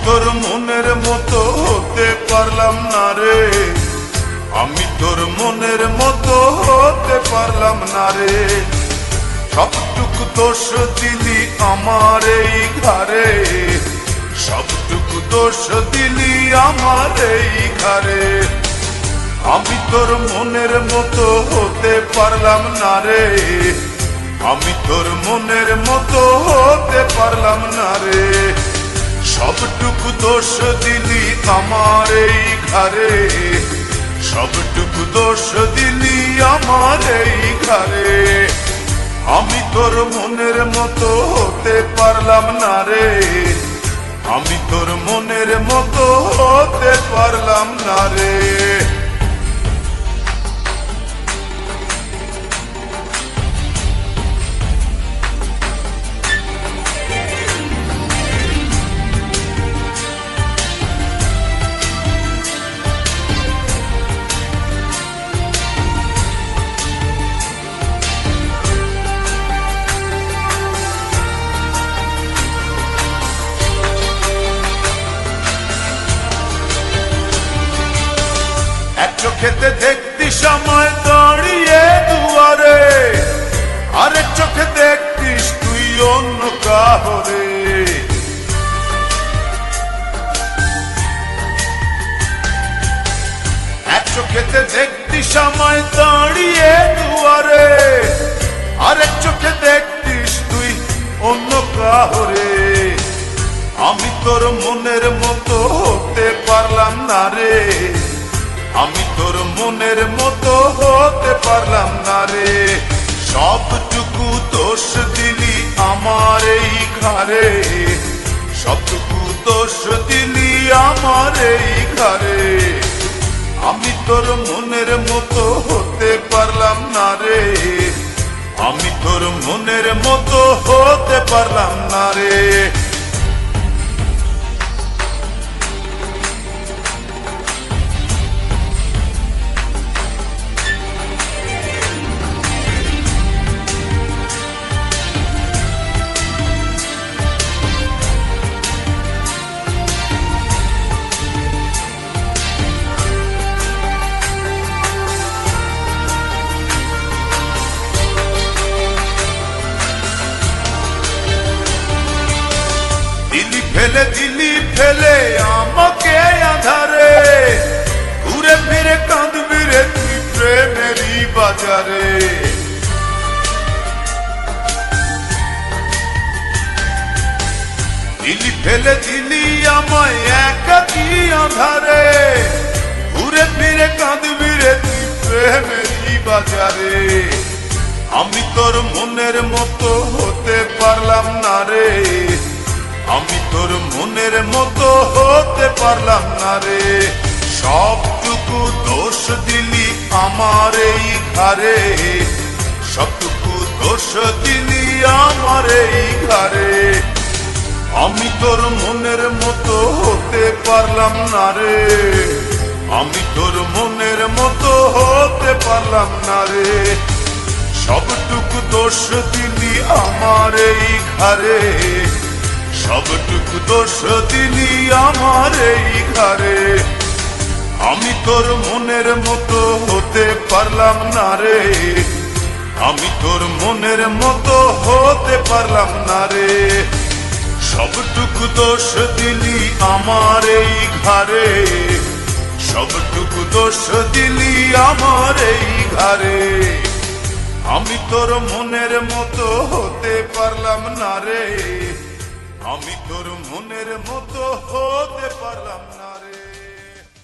তোর মনের মতো হতে পারলাম না রে, আমি তোর মনের মতো হতে পারলাম না রে। সবটুকু দোষ দিলি আমার এই ঘরে, সবটুকু দোষ দিলি আমার এই ঘরে। আমি তোর মনের মতো হতে পারলাম না রে, আমি তোর মনের মতো হতে পারলাম না রে। সবটুকু দোষ দিলি আমার এই ঘরে, সবটুকু দোষ দিলি আমার এই ঘরে। আমি তোর মনের মতো হতে পারলাম না রে, আমি তোর মনের মতো হতে পারলাম না রে। চোখেতে দেখতি সময় দাঁড়িয়ে দুয়ারে, আরেক চোখে দেখতিস তুই অন্য কাহরে। এক চোখেতে দেখতি সময় দাঁড়িয়ে দুয়ারে, আরেক চোখে দেখতিস তুই অন্য কাহরে। আমি তোর মনের মতো হতে পারলাম না রে, আমি তোর মনের মতো হতে পারলাম না রে। সবটুকু দোষ দিলি আমার এই ঘরে, সবটুকু দোষ দিলি আমার এই ঘরে। আমি তোর মনের মতো হতে পারলাম না রে, আমি তোর মনের মতো হতে পারলাম না রে। ফেলে দিলি ফেলে আমাকে আধারে, ঘুরে ফিরে কাঁদবি রে তুই প্রেমেরই বাজারে। দিলি ফেলে দিলি আমায় একাকী আধারে, ঘুরে ফিরে কাঁদবি রে তুই প্রেমেরই বাজারে। আমি তোর মনের মতো হতে পারলাম না রে, আমি তোর মনের মতো হতে পারলাম না রে। সবটুকু দোষ দিলি আমার এই ঘরে, সবটুকু দোষ দিলি আমার এই ঘরে। আমি তোর মনের মতো হতে পারলাম না রে, আমি তোর মনের মতো হতে পারলাম না রে। সবটুকু দোষ দিলি আমার এই ঘরে, সবটুকু দোষ দিলি আমার এই ঘরে। আমি তোর মনের মতো হতে পারলাম না রে, আমি তোর মনের মতো হতে পারলাম না রে। সবটুকু দোষ দিলি আমার এই ঘরে, সবটুকু দোষ দিলি আমার এই ঘরে। আমি তোর মনের মতো হতে পারলাম না রে, আমি তোর মনের মতো হতে পারলাম না।